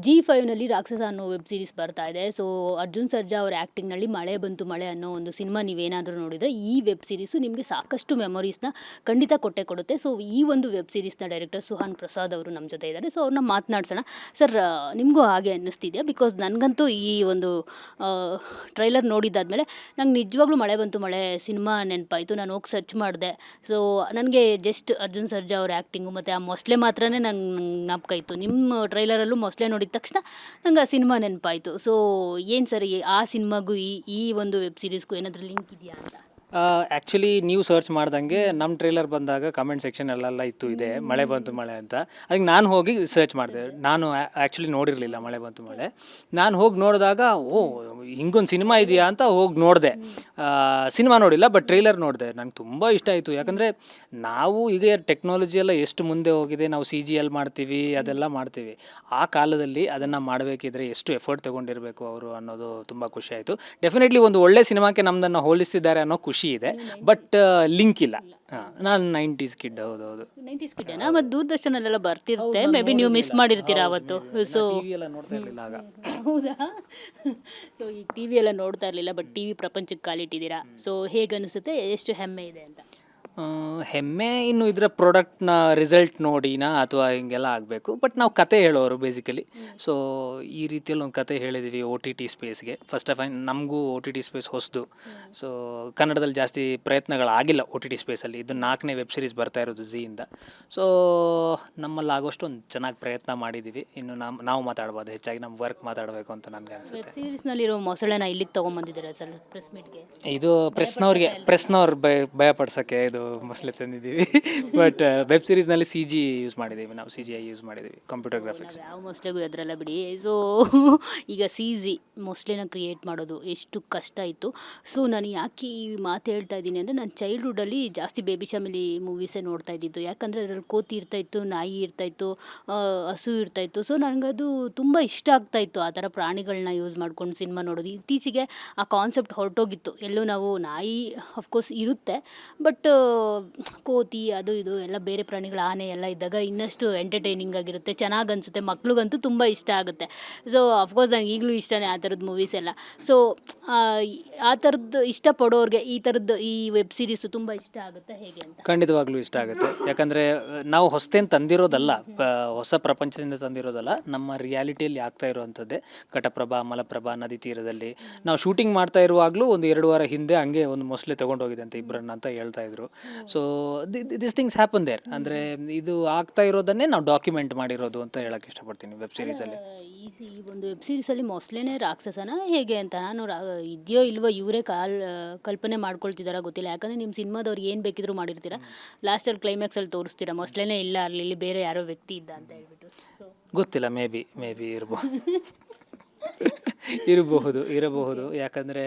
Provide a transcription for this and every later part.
ಜಿ5ನಲ್ಲಿ ರಾಕ್ಷಸ ಅನ್ನೋ web series ಬರ್ತಾ ಇದೆ. ಸೊ ಅರ್ಜುನ್ ಸರ್ಜಾ ಅವರ ಆ್ಯಕ್ಟಿಂಗ್ನಲ್ಲಿ ಮಳೆ ಬಂತು ಮಳೆ ಅನ್ನೋ ಒಂದು ಸಿನಿಮಾ ನೀವೇನಾದರೂ ನೋಡಿದರೆ ಈ ವೆಬ್ ಸೀರೀಸು ನಿಮಗೆ ಸಾಕಷ್ಟು ಮೆಮೊರೀಸ್ನ ಖಂಡಿತ ಕೊಟ್ಟೆ ಕೊಡುತ್ತೆ. ಸೊ ಈ ಒಂದು ವೆಬ್ ಸೀರೀಸ್ನ ಡೈರೆಕ್ಟರ್ ಸುಹಾನ್ ಪ್ರಸಾದ್ ಅವರು ನಮ್ಮ ಜೊತೆ ಇದ್ದಾರೆ. ಸೊ ಅವ್ರನ್ನ ಮಾತನಾಡ್ಸೋಣ. ಸರ್, ನಿಮಗೂ ಹಾಗೆ ಅನ್ನಿಸ್ತಿದೆಯಾ? ಬಿಕಾಸ್ ನನಗಂತೂ ಈ ಒಂದು ಟ್ರೈಲರ್ ನೋಡಿದ್ದಾದಮೇಲೆ ನಂಗೆ ನಿಜವಾಗ್ಲೂ ಮಳೆ ಬಂತು ಮಳೆ ಸಿನಿಮಾ ನೆನಪಾಯಿತು. ನಾನು ಹೋಗಿ ಸರ್ಚ್ ಮಾಡಿದೆ. ಸೊ ನನಗೆ ಜಸ್ಟ್ ಅರ್ಜುನ್ ಸರ್ಜಾ ಅವ್ರ ಆ್ಯಕ್ಟಿಂಗು ಮತ್ತು ಆ ಮೊಸಳೆ ಮಾತ್ರನೇ ನಂಗೆ ಜ್ಞಾಪಕ ಇತ್ತು. ನಿಮ್ಮ ಟ್ರೈಲರಲ್ಲೂ ಮೊಸಳೆ ನೋಡಿದ ತಕ್ಷಣ ನಂಗೆ ಆ ಸಿನಿಮಾ ನೆನಪಾಯಿತು. ಸೊ ಏನು ಸರ್, ಆ ಸಿನಿಮಾಗೂ ಈ ಒಂದು ವೆಬ್ ಸೀರೀಸ್ಗೂ ಏನಾದರೂ ಲಿಂಕ್ ಇದೆಯಾ ಅಂತ? ಆ್ಯಕ್ಚುಲಿ ನೀವು ಸರ್ಚ್ ಮಾಡ್ದಂಗೆ ನಮ್ಮ ಟ್ರೇಲರ್ ಬಂದಾಗ ಕಮೆಂಟ್ ಸೆಕ್ಷನಲ್ಲೆಲ್ಲ ಇತ್ತು ಇದೆ ಮಳೆ ಬಂತು ಮಳೆ ಅಂತ. ಅದಕ್ಕೆ ನಾನು ಹೋಗಿ ಸರ್ಚ್ ಮಾಡಿದೆ. ನಾನು ಆ್ಯಕ್ಚುಲಿ ನೋಡಿರಲಿಲ್ಲ ಮಳೆ ಬಂತು ಮಳೆ. ನಾನು ಹೋಗಿ ನೋಡಿದಾಗ ಹಿಂಗೊಂದು ಸಿನಿಮಾ ಇದೆಯಾ ಅಂತ ಹೋಗಿ ನೋಡಿದೆ. ಸಿನಿಮಾ ನೋಡಿಲ್ಲ, ಬಟ್ ಟ್ರೇಲರ್ ನೋಡಿದೆ. ನಂಗೆ ತುಂಬ ಇಷ್ಟ ಆಯಿತು. ಯಾಕಂದರೆ ನಾವು ಈಗ ಟೆಕ್ನಾಲಜಿ ಎಲ್ಲ ಎಷ್ಟು ಮುಂದೆ ಹೋಗಿದೆ. ನಾವು CGL ಮಾಡ್ತೀವಿ, ಅದೆಲ್ಲ ಮಾಡ್ತೀವಿ. ಆ ಕಾಲದಲ್ಲಿ ಅದನ್ನು ಮಾಡಬೇಕಿದ್ರೆ ಎಷ್ಟು ಎಫರ್ಟ್ ತೊಗೊಂಡಿರಬೇಕು ಅವರು ಅನ್ನೋದು ತುಂಬ ಖುಷಿ ಆಯಿತು. ಡೆಫಿನೆಟ್ಲಿ ಒಂದು ಒಳ್ಳೆ ಸಿನಿಮಾಕ್ಕೆ ನಮ್ಮದನ್ನು ಹೋಲಿಸ್ತಿದ್ದಾರೆ ಅನ್ನೋ ಖುಷಿ ಇದೆ, ಬಟ್ ಲಿಂಕ್ ಇಲ್ಲ. ನಾನು 90s ಕಿಡ್. ಹೌದೌದು, 90s ಕಿಡ್ಡೇನಾ? ಮತ್ತು ದೂರದರ್ಶನಲ್ಲೆಲ್ಲ ಬರ್ತಿರುತ್ತೆ. ಮೇ ಬಿ ನೀವು ಮಿಸ್ ಮಾಡಿರ್ತೀರಾ ಅವತ್ತು. ಸೊ ಎಲ್ಲ ನೋಡ್ತಾ ಇರಲಿಲ್ಲ ಆಗ. ಹೌದಾ? ಸೊ ಈ ಟಿ.ವಿ ಎಲ್ಲ ನೋಡ್ತಾ ಇರಲಿಲ್ಲ, ಬಟ್ ಟಿ.ವಿ ಪ್ರಪಂಚಕ್ಕೆ ಕಾಲಿಟ್ಟಿದ್ದೀರಾ. ಸೊ ಹೇಗೆ ಅನಿಸುತ್ತೆ? ಎಷ್ಟು ಹೆಮ್ಮೆ ಇದೆ ಅಂತ? ಹೆಮ್ಮೆ ಇನ್ನು ಇದರ ಪ್ರಾಡಕ್ಟ್ನ ರಿಸಲ್ಟ್ ನೋಡಿನಾ ಅಥವಾ ಹಿಂಗೆಲ್ಲ ಆಗಬೇಕು. ಬಟ್ ನಾವು ಕತೆ ಹೇಳೋರು ಬೇಸಿಕಲಿ. ಸೊ ಈ ರೀತಿಯಲ್ಲಿ ಒಂದು ಕತೆ ಹೇಳಿದ್ದೀವಿ OTT ಸ್ಪೇಸ್ಗೆ. ಫಸ್ಟ್ ಆಫ್ ಆಲ್ ನಮಗೂ OTT ಸ್ಪೇಸ್ ಹೊಸದು. ಸೊ ಕನ್ನಡದಲ್ಲಿ ಜಾಸ್ತಿ ಪ್ರಯತ್ನಗಳಾಗಿಲ್ಲ OTT ಸ್ಪೇಸಲ್ಲಿ. ಇದು 4ನೇ ವೆಬ್ ಸೀರೀಸ್ ಬರ್ತಾ ಇರೋದು ಝೀಯಿಂದ. ಸೊ ನಮ್ಮಲ್ಲಿ ಆಗೋಷ್ಟು ಒಂದು ಚೆನ್ನಾಗಿ ಪ್ರಯತ್ನ ಮಾಡಿದ್ದೀವಿ. ಇನ್ನು ನಾವು ಮಾತಾಡ್ಬೋದು, ಹೆಚ್ಚಾಗಿ ನಮ್ಮ ವರ್ಕ್ ಮಾತಾಡಬೇಕು ಅಂತ ನನಗೆ ಅನಿಸುತ್ತೆ. ವೆಬ್ ಸೀರೀಸ್ನಲ್ಲಿರೋ ಮೊಸಳೆನ ಇಲ್ಲಿಗೆ ತೊಗೊಂಬಂದಿದ್ದಾರೆ ಸರ್ ಪ್ರೆಸ್ ಮೀಟ್ಗೆ. ಇದು ಪ್ರೆಸ್ನವ್ರು ಭಯಪಡ್ಸೋಕ್ಕೆ ಇದು ಮೊಸಳೆ ತಂದಿದ್ದೀವಿ. ಬಟ್ ವೆಬ್ ಸೀರೀಸ್ನಲ್ಲಿ CG ಯೂಸ್ ಮಾಡಿದ್ದೀವಿ, ನಾವು CGI ಯೂಸ್ ಮಾಡಿದ್ದೀವಿ, ಕಂಪ್ಯೂಟರ್ ಗ್ರಾಫಿಕ್ಸ್. ಯಾವ ಮೊಸಳೆಗೂ ಎದ್ರಲ್ಲ ಬಿಡಿ. ಸೊ ಈಗ ಮೊಸಳೆನ ಕ್ರಿಯೇಟ್ ಮಾಡೋದು ಎಷ್ಟು ಕಷ್ಟ ಇತ್ತು. ಸೊ ನಾನು ಯಾಕೆ ಈ ಮಾತು ಹೇಳ್ತಾ ಇದ್ದೀನಿ ಅಂದರೆ, ನಾನು ಚೈಲ್ಡ್ಹುಡ್ಡಲ್ಲಿ ಜಾಸ್ತಿ ಬೇಬಿ ಫ್ಯಾಮಿಲಿ ಮೂವೀಸೇ ನೋಡ್ತಾ ಇದ್ದಿದ್ದು. ಯಾಕಂದರೆ ಅದರಲ್ಲಿ ಕೋತಿ ಇರ್ತಾಯಿತ್ತು, ನಾಯಿ ಇರ್ತಾಯಿತ್ತು, ಹಸು ಇರ್ತಾಯಿತ್ತು. ಸೊ ನನಗದು ತುಂಬ ಇಷ್ಟ ಆಗ್ತಾಯಿತ್ತು ಆ ಥರ ಪ್ರಾಣಿಗಳನ್ನ ಯೂಸ್ ಮಾಡ್ಕೊಂಡು ಸಿನಿಮಾ ನೋಡೋದು. ಇತ್ತೀಚೆಗೆ ಆ ಕಾನ್ಸೆಪ್ಟ್ ಹೊರಟೋಗಿತ್ತು. ಎಲ್ಲೂ ನಾವು ನಾಯಿ ಅಫ್ಕೋರ್ಸ್ ಇರುತ್ತೆ, ಬಟ್ ಕೋತಿ ಅದು ಇದು ಎಲ್ಲ ಬೇರೆ ಪ್ರಾಣಿಗಳು, ಆನೆ ಎಲ್ಲ ಇದ್ದಾಗ ಇನ್ನಷ್ಟು ಎಂಟರ್ಟೈನಿಂಗ್ ಆಗಿರುತ್ತೆ, ಚೆನ್ನಾಗಿ ಅನಿಸುತ್ತೆ. ಮಕ್ಳಿಗಂತೂ ತುಂಬ ಇಷ್ಟ ಆಗುತ್ತೆ. ಸೊ ಅಫ್ಕೋರ್ಸ್ ನನಗೆ ಈಗಲೂ ಇಷ್ಟನೇ ಆ ಥರದ್ದು ಮೂವೀಸ್ ಎಲ್ಲ. ಸೊ ಆ ಥರದ್ದು ಇಷ್ಟಪಡೋರಿಗೆ ಈ ಥರದ್ದು ಈ ವೆಬ್ ಸೀರೀಸು ತುಂಬ ಇಷ್ಟ ಆಗುತ್ತೆ ಹೇಗೆ ಅಂತ? ಖಂಡಿತವಾಗ್ಲೂ ಇಷ್ಟ ಆಗುತ್ತೆ. ಯಾಕಂದರೆ ನಾವು ಹೊಸತೇನು ತಂದಿರೋದಲ್ಲ, ಹೊಸ ಪ್ರಪಂಚದಿಂದ ತಂದಿರೋದಲ್ಲ, ನಮ್ಮ ರಿಯಾಲಿಟಿಯಲ್ಲಿ ಆಗ್ತಾ ಇರುವಂಥದ್ದೇ. ಘಟಪ್ರಭಾ, ಮಲಪ್ರಭಾ ನದಿ ತೀರದಲ್ಲಿ ನಾವು ಶೂಟಿಂಗ್ ಮಾಡ್ತಾ ಇರುವಾಗಲೂ ಒಂದು 2 ವಾರ ಹಿಂದೆ ಹಂಗೆ ಒಂದು ಮೊಸಳೆ ತೊಗೊಂಡೋಗಿದೆ ಅಂತ ಇಬ್ಬರನ್ನ ಅಂತ ಹೇಳ್ತಾ ಇದ್ರು. So this things happen there. ಅಂದರೆ ಇದು ಆಗ್ತಾ ಇರೋದನ್ನೇ ನಾವು ಡಾಕ್ಯುಮೆಂಟ್ ಮಾಡಿರೋದು ಅಂತ ಹೇಳಕ್ಕೆ ಇಷ್ಟಪಡ್ತೀನಿ ವೆಬ್ ಸೀರೀಸಲ್ಲಿ. ಈ ಒಂದು ವೆಬ್ ಸೀರೀಸಲ್ಲಿ ಮೊಸಳೆನೇ ರಾಕ್ಷಸನ ಹೇಗೆ ಅಂತ ನಾನು ಇದೆಯೋ ಇಲ್ವೋ ಇವರೇ ಕಲ್ಪನೆ ಮಾಡ್ಕೊಳ್ತಿದಾರ ಗೊತ್ತಿಲ್ಲ. ಯಾಕಂದರೆ ನಿಮ್ಮ ಸಿನಿಮಾದವ್ರು ಏನು ಬೇಕಿದ್ರು ಮಾಡಿರ್ತೀರ, ಲಾಸ್ಟಲ್ಲಿ ಕ್ಲೈಮ್ಯಾಕ್ಸಲ್ಲಿ ತೋರಿಸ್ತೀರಾ ಮೊಸಳೆನೇ ಇಲ್ಲ, ಅಲ್ಲಿ ಬೇರೆ ಯಾರೋ ವ್ಯಕ್ತಿ ಇದ್ದ ಅಂತ ಹೇಳ್ಬಿಟ್ಟು. ಸೊ ಗೊತ್ತಿಲ್ಲ, ಮೇ ಬಿ ಇರಬಹುದು. ಯಾಕಂದರೆ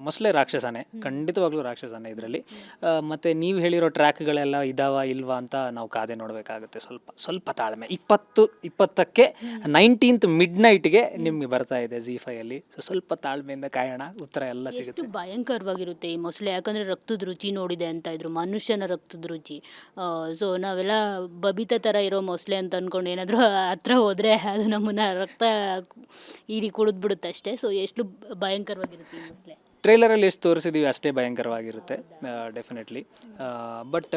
ಮೊಸಳೆ ರಾಕ್ಷಸನೇ, ಖಂಡಿತವಾಗ್ಲೂ ರಾಕ್ಷಸನೇ ಇದರಲ್ಲಿ. ಮತ್ತು ನೀವು ಹೇಳಿರೋ ಟ್ರ್ಯಾಕ್ಗಳೆಲ್ಲ ಇದಾವ ಇಲ್ವಾ ಅಂತ ನಾವು ಕಾದೆ ನೋಡಬೇಕಾಗುತ್ತೆ. ಸ್ವಲ್ಪ ತಾಳ್ಮೆ. 20ಕ್ಕೆ 19th ಮಿಡ್ನೈಟ್ಗೆ ನಿಮಗೆ ಬರ್ತಾ ಇದೆ ZEE5ಅಲ್ಲಿ. ಸೊ ಸ್ವಲ್ಪ ತಾಳ್ಮೆಯಿಂದ ಕಾಯೋಣ, ಉತ್ತರ ಎಲ್ಲ ಸಿಗುತ್ತೆ. ಎಷ್ಟು ಭಯಂಕರವಾಗಿರುತ್ತೆ ಈ ಮೊಸಳೆ. ಯಾಕಂದರೆ ರಕ್ತದ ರುಚಿ ನೋಡಿದೆ ಅಂತ ಇದ್ರು, ಮನುಷ್ಯನ ರಕ್ತದ ರುಚಿ. ಸೊ ನಾವೆಲ್ಲ ಬಬಿತಾ ಥರ ಇರೋ ಮೊಸಳೆ ಅಂತ ಅಂದ್ಕೊಂಡು ಏನಾದರೂ ಹತ್ರ ಹೋದರೆ ಅದು ನಮ್ಮನ್ನು ರಕ್ತ ಹೀರಿ ಕುಡಿದ್ಬಿಡುತ್ತೆ ಅಷ್ಟೇ. ಸೊ ಎಷ್ಟು ಭಯಂಕರವಾಗಿರುತ್ತೆ ಈ ಮೊಸಳೆ. ಟ್ರೇಲರಲ್ಲಿ ಎಷ್ಟು ತೋರಿಸಿದ್ದೀವಿ ಅಷ್ಟೇ ಭಯಂಕರವಾಗಿರುತ್ತೆ, ಡೆಫಿನೆಟ್ಲಿ. ಬಟ್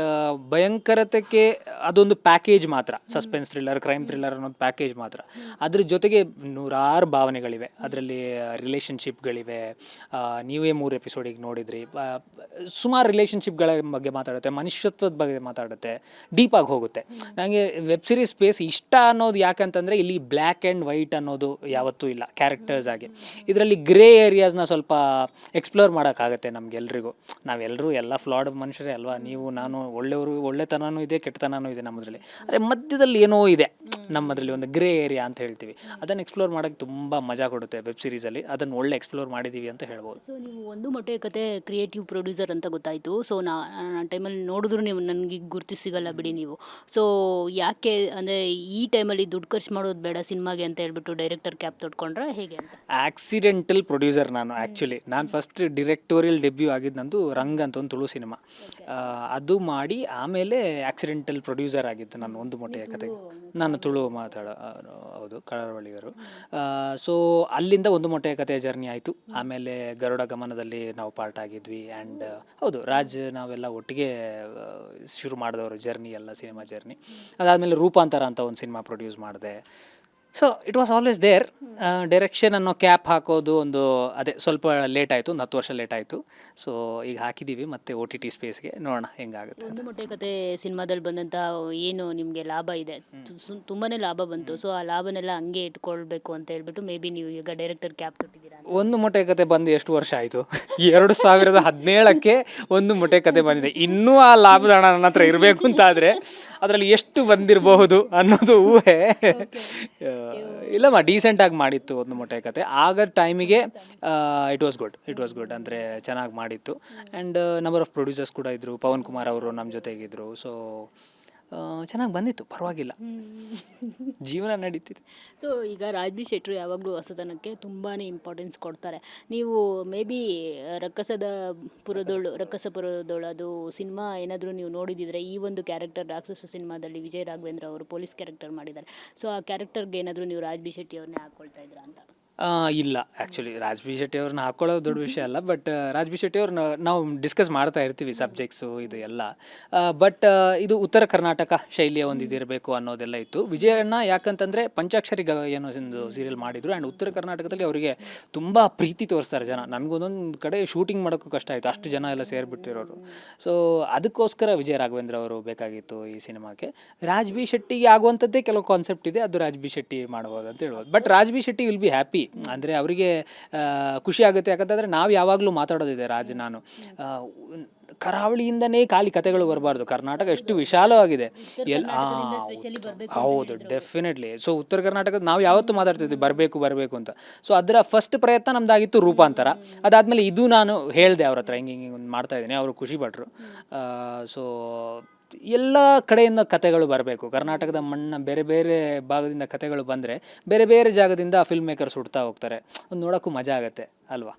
ಭಯಂಕರತೆಗೆ ಅದೊಂದು ಪ್ಯಾಕೇಜ್ ಮಾತ್ರ. ಸಸ್ಪೆನ್ಸ್ ಥ್ರಿಲ್ಲರ್, ಕ್ರೈಮ್ ಥ್ರಿಲ್ಲರ್ ಅನ್ನೋದು ಪ್ಯಾಕೇಜ್ ಮಾತ್ರ. ಅದ್ರ ಜೊತೆಗೆ ನೂರಾರು ಭಾವನೆಗಳಿವೆ ಅದರಲ್ಲಿ. ರಿಲೇಷನ್ಶಿಪ್ಗಳಿವೆ. ನೀವೇ 3 ಎಪಿಸೋಡಿಗೆ ನೋಡಿದ್ರಿ. ಸುಮಾರು ರಿಲೇಷನ್ಶಿಪ್ಗಳ ಬಗ್ಗೆ ಮಾತಾಡುತ್ತೆ, ಮನುಷ್ಯತ್ವದ ಬಗ್ಗೆ ಮಾತಾಡುತ್ತೆ, ಡೀಪಾಗಿ ಹೋಗುತ್ತೆ. ನನಗೆ ವೆಬ್ ಸೀರೀಸ್ ಸ್ಪೇಸ್ ಇಷ್ಟ ಅನ್ನೋದು ಯಾಕಂತಂದರೆ, ಇಲ್ಲಿ ಬ್ಲ್ಯಾಕ್ ಆ್ಯಂಡ್ ವೈಟ್ ಅನ್ನೋದು ಯಾವತ್ತೂ ಇಲ್ಲ ಕ್ಯಾರೆಕ್ಟರ್ಸ್ ಆಗಿ. ಇದರಲ್ಲಿ ಗ್ರೇ ಏರಿಯಾಸ್ನ ಸ್ವಲ್ಪ ಎಕ್ಸ್ಪ್ಲೋರ್ ಮಾಡೋಕ್ಕಾಗತ್ತೆ ನಮಗೆಲ್ರಿಗೂ. ನಾವೆಲ್ಲರೂ ಎಲ್ಲ ಫ್ಲಾಡ್ ಮನುಷ್ಯರೇ ಅಲ್ವಾ, ನೀವು ನಾನು ಒಳ್ಳೆಯವರು, ಒಳ್ಳೆತನೂ ಇದೆ, ಕೆಟ್ಟತನೂ ಇದೆ ನಮ್ಮದ್ರಲ್ಲಿ. ಆದರೆ ಮಧ್ಯದಲ್ಲಿ ಏನೋ ಇದೆ ನಮ್ಮದ್ರಲ್ಲಿ, ಒಂದು ಗ್ರೇ ಏರಿಯಾ ಅಂತ ಹೇಳ್ತೀವಿ. ಅದನ್ನು ಎಕ್ಸ್ಪ್ಲೋರ್ ಮಾಡೋಕ್ಕೆ ತುಂಬ ಮಜಾ ಕೊಡುತ್ತೆ ವೆಬ್ ಸೀರೀಸಲ್ಲಿ. ಅದನ್ನು ಒಳ್ಳೆ ಎಕ್ಸ್ಪ್ಲೋರ್ ಮಾಡಿದ್ದೀವಿ ಅಂತ ಹೇಳ್ಬೋದು. ಸೊ ನೀವು ಒಂದು ಮೊಟ್ಟೆ ಕತೆ ಕ್ರಿಯೇಟಿವ್ ಪ್ರೊಡ್ಯೂಸರ್ ಅಂತ ಗೊತ್ತಾಯಿತು. ಸೊ ನಾನು ಟೈಮಲ್ಲಿ ನೋಡಿದ್ರು ನೀವು ನನಗೆ ಗುರ್ತು ಸಿಗಲ್ಲ ಬಿಡಿ ನೀವು. ಸೊ ಯಾಕೆ ಅಂದರೆ ಈ ಟೈಮಲ್ಲಿ ದುಡ್ಡು ಖರ್ಚು ಮಾಡೋದು ಬೇಡ ಸಿನಿಮಾಗೆ ಅಂತ ಹೇಳ್ಬಿಟ್ಟು ಡೈರೆಕ್ಟರ್ ಕ್ಯಾಪ್ ತೊಟ್ಕೊಂಡ್ರೆ ಹೇಗೆ ಅಂತ? ಆಕ್ಸಿಡೆಂಟಲ್ ಪ್ರೊಡ್ಯೂಸರ್ ನಾನು. ಆ್ಯಕ್ಚುಲಿ ನಾನು ಫಸ್ಟ್ ಡಿರೆಕ್ಟೋರಿಯಲ್ ಡೆಬ್ಯೂ ಆಗಿದ್ದು ನಂದು ರಂಗ್ ಅಂತ ಒಂದು ತುಳು ಸಿನಿಮಾ. ಅದು ಮಾಡಿ ಆಮೇಲೆ ಆಕ್ಸಿಡೆಂಟಲ್ ಪ್ರೊಡ್ಯೂಸರ್ ಆಗಿದ್ದು ನಾನು ಒಂದು ಮೊಟ್ಟೆಯ ಕತೆಗೆ. ನಾನು ತುಳು ಹೌದು, ಕರಾವಳಿಗರು. ಸೊ ಅಲ್ಲಿಂದ ಒಂದು ಮೊಟ್ಟೆಯ ಕಥೆಯ ಜರ್ನಿ ಆಯಿತು. ಆಮೇಲೆ ಗರುಡ ಗಮನದಲ್ಲಿ ನಾವು ಪಾರ್ಟ್ ಆಗಿದ್ವಿ. ಆ್ಯಂಡ್ ಹೌದು, ರಾಜ್ ನಾವೆಲ್ಲ ಒಟ್ಟಿಗೆ ಶುರು ಮಾಡಿದವರು ಜರ್ನಿ, ಎಲ್ಲ ಸಿನಿಮಾ ಜರ್ನಿ. ಅದಾದಮೇಲೆ ರೂಪಾಂತರ ಅಂತ ಒಂದು ಸಿನಿಮಾ ಪ್ರೊಡ್ಯೂಸ್ ಮಾಡಿದೆ. So it was always there. Direction ಅನ್ನೋ ಕ್ಯಾಪ್ ಹಾಕೋದು ಒಂದು ಅದೇ ಸ್ವಲ್ಪ ಲೇಟ್ ಆಯಿತು, ಒಂದು 10 ವರ್ಷ ಲೇಟ್ ಆಯಿತು. ಸೊ ಈಗ ಹಾಕಿದ್ದೀವಿ ಮತ್ತೆ OTT ಸ್ಪೇಸ್ಗೆ, ನೋಡೋಣ ಹೆಂಗಾಗುತ್ತೆ. ಒಂದು ಮೊಟ್ಟೆ ಕತೆ ಸಿನಿಮಾದಲ್ಲಿ ಬಂದಂಥ ಏನು ನಿಮಗೆ ಲಾಭ ಇದೆ, ತುಂಬಾ ಲಾಭ ಬಂತು. ಸೊ ಆ ಲಾಭನೆಲ್ಲ ಹಂಗೆ ಇಟ್ಕೊಳ್ಬೇಕು ಅಂತ ಹೇಳ್ಬಿಟ್ಟು ಮೇ ಬಿ ನೀವು ಈಗ ಡೈರೆಕ್ಟರ್ ಕ್ಯಾಪ್ ತೊಟ್ಟಿದ್ದೀರಾ. ಒಂದು ಮೊಟ್ಟೆ ಕತೆ ಬಂದು ಎಷ್ಟು ವರ್ಷ ಆಯಿತು? 2017ಕ್ಕೆ ಒಂದು ಮೊಟ್ಟೆ ಕತೆ ಬಂದಿದೆ. ಇನ್ನೂ ಆ ಲಾಭದ ಹಣ ನನ್ನ ಹತ್ರ ಇರಬೇಕು ಅಂತಾದರೆ ಅದರಲ್ಲಿ ಎಷ್ಟು ಬಂದಿರಬಹುದು ಅನ್ನೋದು ಊಹೆ. ಇಲ್ಲಮ್ಮ, ಡೀಸೆಂಟಾಗಿ ಮಾಡಿತ್ತು ಒಂದು ಮೊಟ್ಟೆ ಕತೆ. ಆಗ ಟೈಮಿಗೆ ಇಟ್ ವಾಸ್ ಗುಡ್ ಅಂದರೆ ಚೆನ್ನಾಗಿ ಮಾಡಿತ್ತು. ಆ್ಯಂಡ್ ನಂಬರ್ ಆಫ್ ಪ್ರೊಡ್ಯೂಸರ್ಸ್ ಕೂಡ ಇದ್ದರು. ಪವನ್ ಕುಮಾರ್ ಅವರು ನಮ್ಮ ಜೊತೆಗಿದ್ದರು. ಸೊ ಚೆನ್ನಾಗಿ ಬಂದಿತ್ತು, ಪರವಾಗಿಲ್ಲ, ಜೀವನ ನಡೀತಿದೆ. ಸೊ ಈಗ ರಾಜ್ಬಿ ಶೆಟ್ರು ಯಾವಾಗಲೂ ಹೊಸತನಕ್ಕೆ ತುಂಬಾ ಇಂಪಾರ್ಟೆನ್ಸ್ ಕೊಡ್ತಾರೆ. ನೀವು ಮೇ ಬಿ ರಕ್ಕಸಪುರದೋಳು ಅದು ಸಿನಿಮಾ ಏನಾದರೂ ನೀವು ನೋಡಿದಿದ್ರೆ, ಈ ಒಂದು ಕ್ಯಾರೆಕ್ಟರ್ ರಾಕ್ಷಸ ಸಿನಿಮಾದಲ್ಲಿ ವಿಜಯ್ ರಾಘವೇಂದ್ರ ಅವರು ಪೊಲೀಸ್ ಕ್ಯಾರೆಕ್ಟರ್ ಮಾಡಿದ್ದಾರೆ. ಸೊ ಆ ಕ್ಯಾರೆಕ್ಟರ್ಗೆ ಏನಾದರೂ ನೀವು ರಾಜ್ಬಿ ಶೆಟ್ಟಿ ಅವ್ರನ್ನೇ ಹಾಕ್ಕೊಳ್ತಾ ಇದ್ದೀರಾ ಅಂತ? ಇಲ್ಲ, ಆ್ಯಕ್ಚುಲಿ ರಾಜ್ಬಿ ಶೆಟ್ಟಿ ಅವ್ರನ್ನ ಹಾಕ್ಕೊಳ್ಳೋದು ದೊಡ್ಡ ವಿಷಯ ಅಲ್ಲ. ಬಟ್ ರಾಜ್ಬಿ ಶೆಟ್ಟಿ ಅವ್ರನ್ನ ನಾವು ಡಿಸ್ಕಸ್ ಮಾಡ್ತಾ ಇರ್ತೀವಿ, ಸಬ್ಜೆಕ್ಟ್ಸು ಇದು ಎಲ್ಲ. ಬಟ್ ಇದು ಉತ್ತರ ಕರ್ನಾಟಕ ಶೈಲಿಯ ಒಂದು ಇದಿರಬೇಕು ಅನ್ನೋದೆಲ್ಲ ಇತ್ತು. ವಿಜಯಣ್ಣ ಯಾಕಂತಂದರೆ ಪಂಚಾಕ್ಷರಿ ಏನೋ ಒಂದು ಸೀರಿಯಲ್ ಮಾಡಿದರು. ಆ್ಯಂಡ್ ಉತ್ತರ ಕರ್ನಾಟಕದಲ್ಲಿ ಅವರಿಗೆ ತುಂಬ ಪ್ರೀತಿ ತೋರಿಸ್ತಾರೆ ಜನ. ನನಗೊಂದೊಂದು ಕಡೆ ಶೂಟಿಂಗ್ ಮಾಡೋಕ್ಕೂ ಕಷ್ಟ ಆಯಿತು, ಅಷ್ಟು ಜನ ಎಲ್ಲ ಸೇರಿಬಿಟ್ಟಿರೋರು. ಸೊ ಅದಕ್ಕೋಸ್ಕರ ವಿಜಯ ರಾಘವೇಂದ್ರ ಅವರು ಬೇಕಾಗಿತ್ತು ಈ ಸಿನಿಮಾಕ್ಕೆ. ರಾಜ್ಬಿ ಶೆಟ್ಟಿಗೆ ಆಗುವಂಥದ್ದೇ ಕೆಲವು ಕಾನ್ಸೆಪ್ಟ್ ಇದೆ, ಅದು ರಾಜ್ಬಿ ಶೆಟ್ಟಿ ಮಾಡ್ಬೋದು ಅಂತ ಹೇಳ್ಬೋದು. But Raj B Shetty will be happy, ಅಂದರೆ ಅವರಿಗೆ ಖುಷಿ ಆಗುತ್ತೆ. ಯಾಕಂತಂದರೆ ನಾವು ಯಾವಾಗಲೂ ಮಾತಾಡೋದಿದೆ, ನಾನು ಕರಾವಳಿಯಿಂದನೇ ಖಾಲಿ ಕತೆಗಳು ಬರಬಾರ್ದು. ಕರ್ನಾಟಕ ಎಷ್ಟು ವಿಶಾಲವಾಗಿದೆ. ಹೌದು, ಡೆಫಿನೆಟ್ಲಿ. ಸೊ ಉತ್ತರ ಕರ್ನಾಟಕದ ನಾವು ಯಾವತ್ತೂ ಮಾತಾಡ್ತಿದ್ವಿ ಬರಬೇಕು ಅಂತ. ಸೊ ಅದರ ಫಸ್ಟ್ ಪ್ರಯತ್ನ ನಮ್ದಾಗಿತ್ತು ರೂಪಾಂತರ. ಅದಾದಮೇಲೆ ಇದು ನಾನು ಹೇಳಿದೆ ಅವ್ರ ಹತ್ರ, ಹಿಂಗೆ ಒಂದು ಮಾಡ್ತಾಯಿದ್ದೀನಿ. ಅವರು ಖುಷಿಪಟ್ಟರು. ಸೊ ಎಲ್ಲ ಕಡೆಯಿಂದ ಕತೆಗಳು ಬರಬೇಕು. ಕರ್ನಾಟಕದ ಮಣ್ಣ ಬೇರೆ ಬೇರೆ ಭಾಗದಿಂದ ಕತೆಗಳು ಬಂದರೆ ಬೇರೆ ಬೇರೆ ಜಾಗದಿಂದ ಫಿಲ್ಮ್ ಮೇಕರ್ಸ್ ಹುಡ್ತಾ ಹೋಗ್ತಾರೆ. ಒಂದು ನೋಡೋಕ್ಕೂ ಮಜಾ ಆಗುತ್ತೆ ಅಲ್ವಾ?